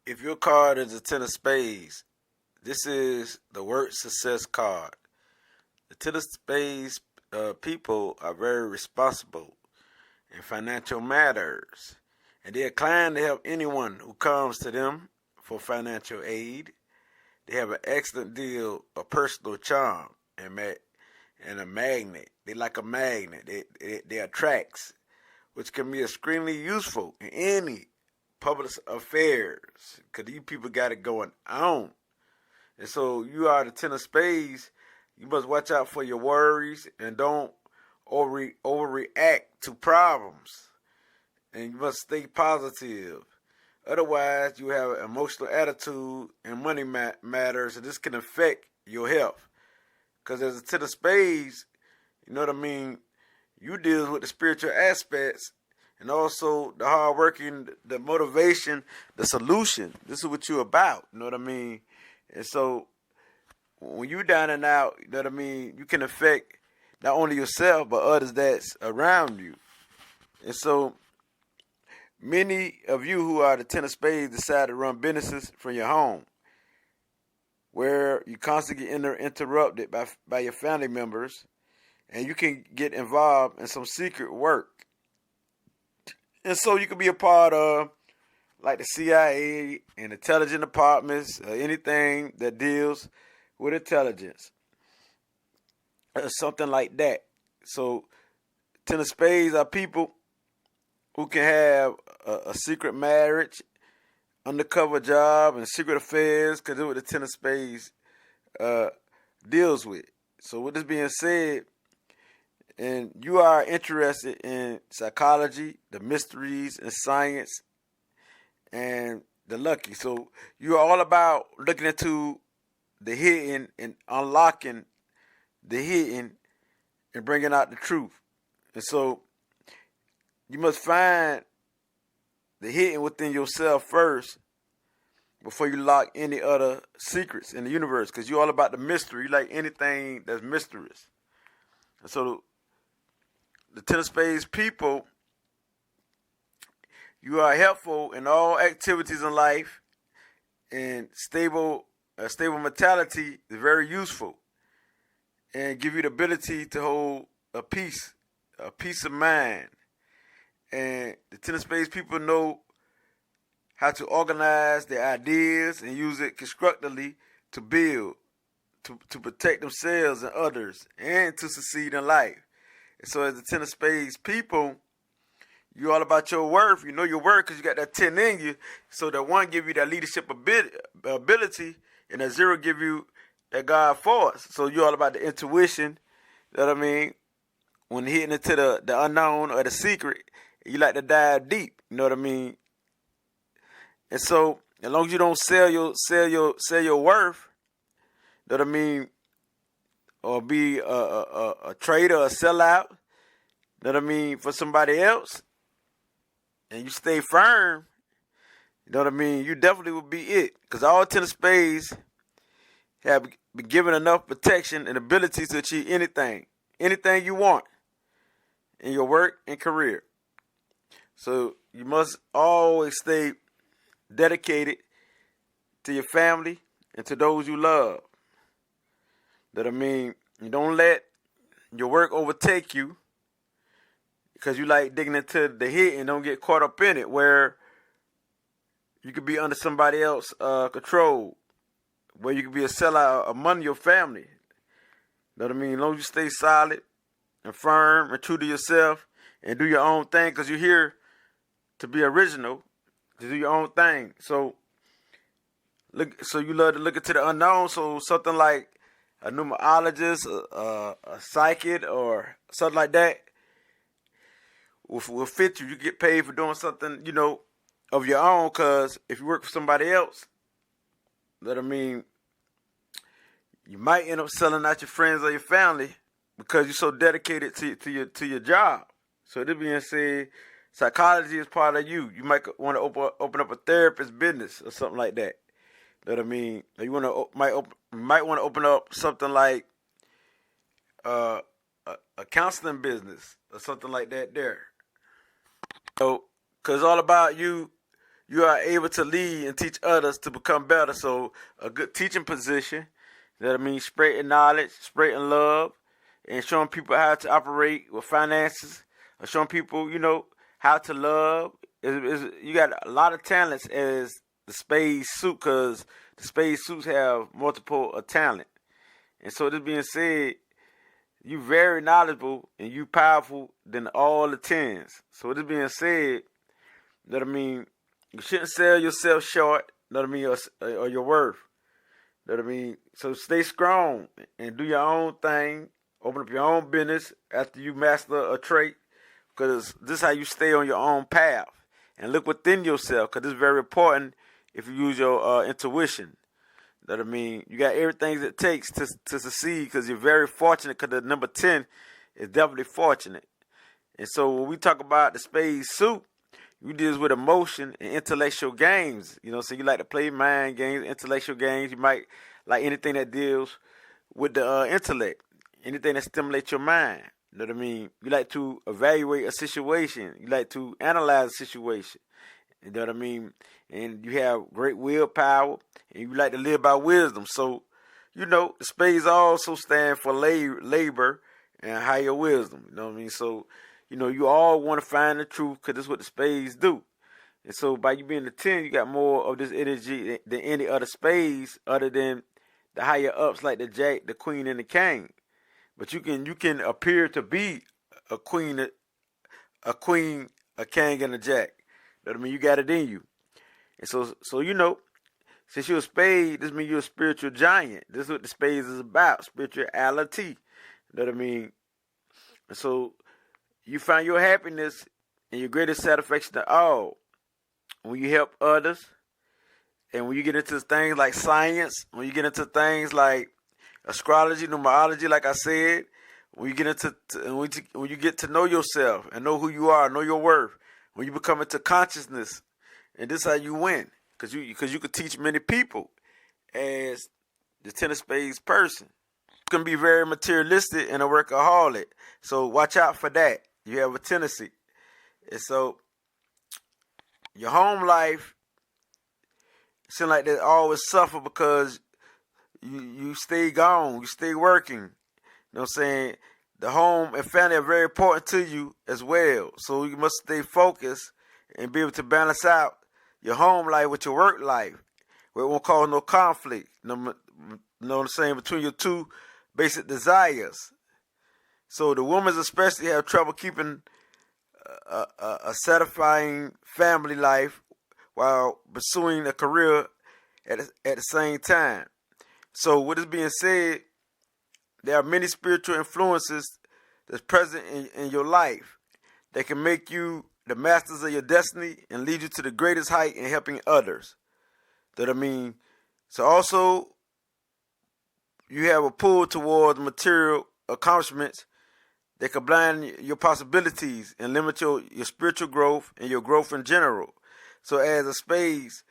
If your card is a Ten of Spades, this is the work success card. The Ten of Spades people are very responsible in financial matters, and they are inclined to help anyone who comes to them for financial aid. They have an excellent deal of personal charm and a magnet. They like a magnet. They attracts, which can be extremely useful in any public affairs, because these people got it going on. And so you are the Ten of Spades. You must watch out for your worries and don't overreact to problems. And you must stay positive. Otherwise, you have an emotional attitude and money matters, and this can affect your health. Because as a Ten of Spades, you know what I mean, you deal with the spiritual aspects and also the hard working, the motivation, the solution. This is what you're about. You know what I mean? And so when you down and out, you know what I mean, you can affect not only yourself but others that's around you. And so many of you who are the Ten of Spades decide to run businesses from your home, where you constantly get interrupted by your family members, and you can get involved in some secret work. And so you can be a part of like the CIA and intelligence departments, anything that deals with intelligence, or something like that. So Ten of Spades are people who can have a secret marriage, undercover job, and secret affairs, because that's what the Ten of Spades deals with. So with this being said, and you are interested in psychology, the mysteries, and science, and the lucky. So you're all about looking into the hidden and unlocking the hidden and bringing out the truth. And so you must find the hidden within yourself first before you lock any other secrets in the universe, because you're all about the mystery. You like anything that's mysterious. And so the Ten of Spades people, you are helpful in all activities in life, and stable mentality is very useful and give you the ability to hold a peace of mind. And the Ten of Spades people know how to organize their ideas and use it constructively to build, to protect themselves and others, and to succeed in life. And so as the Ten of Spades people, you're all about your worth. You know your worth because you got that 10 in you. So that 1 give you that leadership ability, and that 0 give you that God force. So you're all about the intuition. You know what I mean? When hitting into the unknown or the secret, you like to dive deep. You know what I mean? And so as long as you don't sell your worth, you know what I mean, or be a trader or a sellout, you know what I mean, for somebody else, and you stay firm, you know what I mean, you definitely will be it. Because all Ten of Spades have been given enough protection and ability to achieve anything you want in your work and career. So you must always stay dedicated to your family and to those you love. That I mean, you don't let your work overtake you, because you like digging into the hit and don't get caught up in it, where you could be under somebody else's control, where you could be a sellout among your family. You know what I mean? As long as you stay solid and firm and true to yourself and do your own thing, because you're here to be original, to do your own thing. So you love to look into the unknown. So something like a numerologist, a psychic, or something like that will fit you. You get paid for doing something, you know, of your own. Because if you work for somebody else, that I mean, you might end up selling out your friends or your family because you're so dedicated to your job. So this being said, psychology is part of you. You might want to open up a therapist business or something like that. You know what I mean? You might want to open up something like a counseling business or something like that there. So, because it's all about you you are able to lead and teach others to become better. So a good teaching position, that means spreading knowledge, spreading love, and showing people how to operate with finances, or showing people, how to love. You got a lot of talents as the spade suit, because the spade suits have multiple talent. And so this being said, you very knowledgeable and you powerful than all the tens. So this being said, you shouldn't sell yourself short, or your worth. So stay strong and do your own thing. Open up your own business after you master a trait, because this is how you stay on your own path. And look within yourself, because this is very important if you use your intuition. You got everything it takes to succeed, because you're very fortunate, because the number 10 is definitely fortunate. And so when we talk about the spade suit, we deal with emotion and intellectual games. So you like to play mind games, intellectual games. You might like anything that deals with the intellect, anything that stimulates your mind. You like to evaluate a situation. You like to analyze a situation. And you have great willpower, and you like to live by wisdom. So, the spades also stand for labor and higher wisdom. So, you all want to find the truth, because that's what the spades do. And so by you being the 10, you got more of this energy than any other spades, other than the higher ups like the jack, the queen, and the king. But you can appear to be a queen, a king, and a jack. You got it in you. And so since you're a spade, this means you're a spiritual giant. This is what the spades is about, spirituality. And so you find your happiness and your greatest satisfaction of all when you help others, and when you get into things like science, when you get into things like astrology, numerology, like I said, when you get into when you get to know yourself and know who you are, know your worth, when you become into consciousness, and this is how you win, because you could teach many people as the Ten of Spades person. You can be very materialistic and a workaholic, so watch out for that. You have a tendency, and so your home life seems like they always suffer, because you stay gone, you stay working. You know what I'm saying? The home and family are very important to you as well. So you must stay focused and be able to balance out your home life with your work life, where it won't cause no conflict. You know what I'm saying? Between your two basic desires. So the women especially have trouble keeping a satisfying family life while pursuing a career at the same time. So with this being said, there are many spiritual influences that's present in your life that can make you the masters of your destiny and lead you to the greatest height in helping others. So also, you have a pull towards material accomplishments that can blind your possibilities and limit your spiritual growth and your growth in general. So as a spades,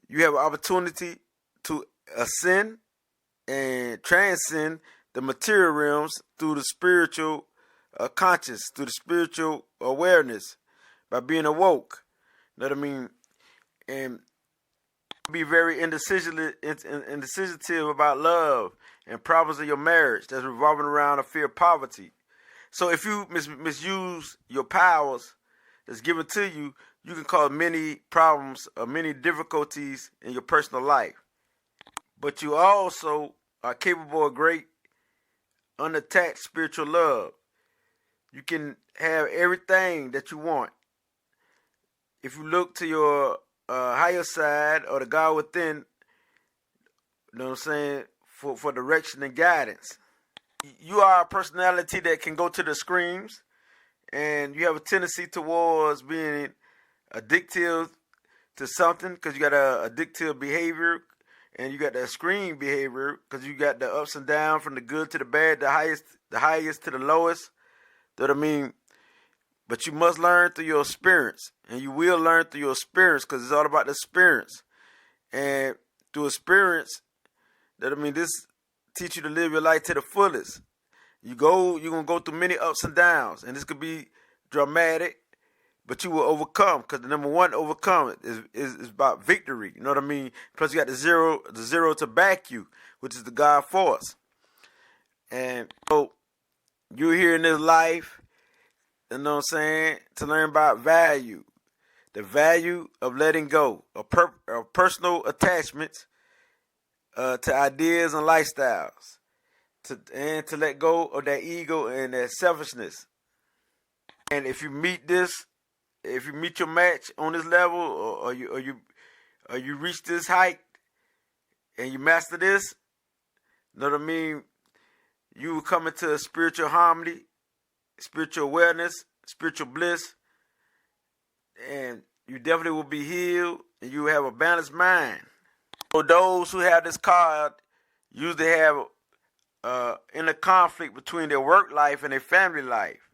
you have an opportunity to ascend and transcend the material realms through the spiritual conscious, through the spiritual awareness, by being awoke. You know what I mean? And be very indecisive about love and problems in your marriage that's revolving around a fear of poverty. So if you misuse your powers that's given to you, you can cause many problems or many difficulties in your personal life. But you also are capable of great unattached spiritual love. You can have everything that you want if you look to your higher side or the God within, you know what I'm saying, for direction and guidance. You are a personality that can go to the extremes, and you have a tendency towards being addictive to something, because you got a addictive behavior, and you got the extreme behavior, because you got the ups and downs, from the good to the bad, the highest to the lowest. You know what I mean? But you must learn through your experience, and you will learn through your experience, because it's all about the experience. And through experience, this teach you to live your life to the fullest. You're gonna go through many ups and downs, and this could be dramatic, but you will overcome, because the number one overcome is about victory. You know what I mean? Plus you got the zero to back you, which is the God force. And so you're here in this life, you know what I'm saying, to learn about value. The value of letting go of personal attachments to ideas and lifestyles, and to let go of that ego and that selfishness. And if you meet your match on this level, or you reach this height and you master this, you know what I mean? You will come into a spiritual harmony, spiritual awareness, spiritual bliss, and you definitely will be healed, and you will have a balanced mind. So those who have this card usually have inner conflict between their work life and their family life.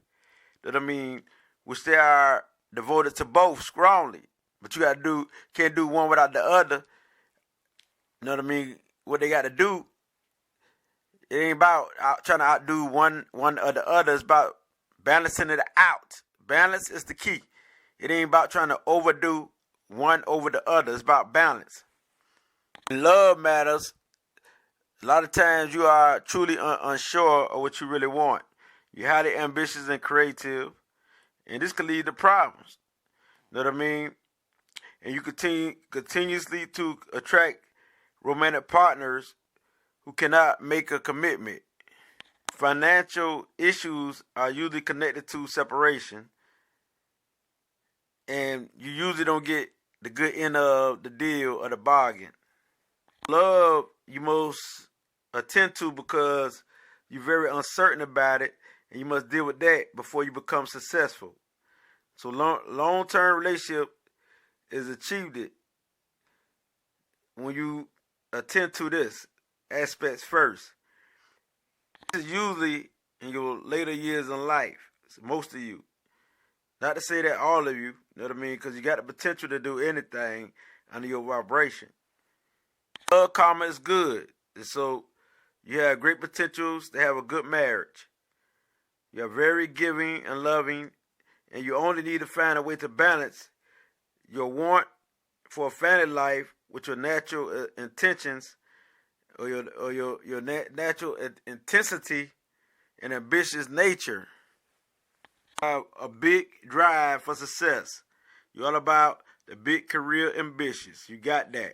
That I mean, which they are devoted to both strongly. But you can't do one without the other. You know what I mean? What they got to do, it ain't about trying to outdo one or the other. It's about balancing it out. Balance is the key. It ain't about trying to overdo one over the other. It's about balance. In love matters, a lot of times you are truly unsure of what you really want. You're highly ambitious and creative, and this can lead to problems. You know what I mean? And you continuously to attract romantic partners who cannot make a commitment. Financial issues are usually connected to separation, and you usually don't get the good end of the deal or the bargain. Love you most attend to because you're very uncertain about it, and you must deal with that before you become successful. So long-term relationship is achieved when you attend to this aspects first. This is usually in your later years in life. So most of you. Not to say that all of you, you know what I mean? Because you got the potential to do anything under your vibration. Love karma is good. And so you have great potentials to have a good marriage. You're very giving and loving, and you only need to find a way to balance your want for a family life with your natural intentions, or your natural intensity and ambitious nature. You have a big drive for success. You're all about the big career ambitions. You got that.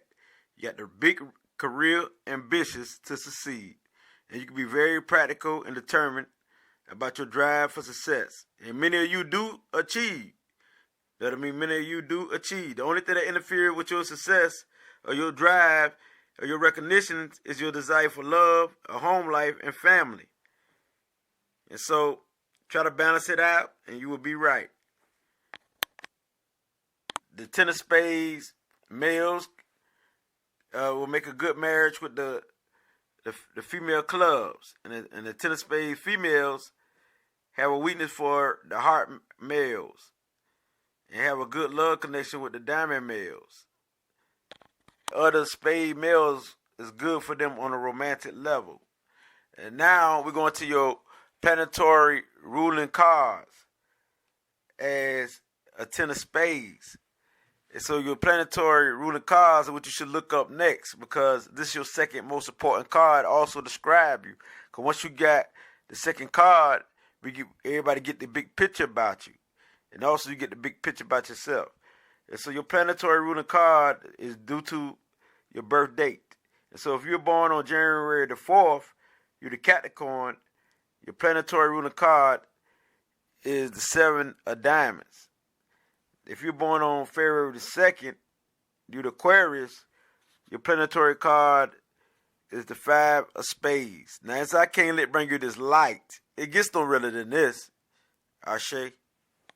You got the big career ambitions to succeed. And you can be very practical and determined about your drive for success. And many of you do achieve. You know what I mean? Many of you do achieve. The only thing that interferes with your success or your drive or your recognition is your desire for love, a home life, and family. And so try to balance it out, and you will be right. The Ten of Spades males will make a good marriage with the female clubs, and the Ten of Spades females have a weakness for the heart males, and have a good love connection with the diamond males. Other spade males is good for them on a romantic level. And now we're going to your planetary ruling cards as a Ten of Spades. And so your planetary ruling cards are what you should look up next, because this is your second most important card, also describe you. Because once you got the second card, everybody get the big picture about you. And also you get the big picture about yourself. And so your planetary ruling card is due to your birth date. And so if you're born on January the 4th, you're the Capricorn, your planetary ruling card is the 7 of diamonds. If you're born on February the 2nd, you're the Aquarius, your planetary card is the 5 of spades. Now, as I can't bring you this light, it gets no realer than this, Ashe.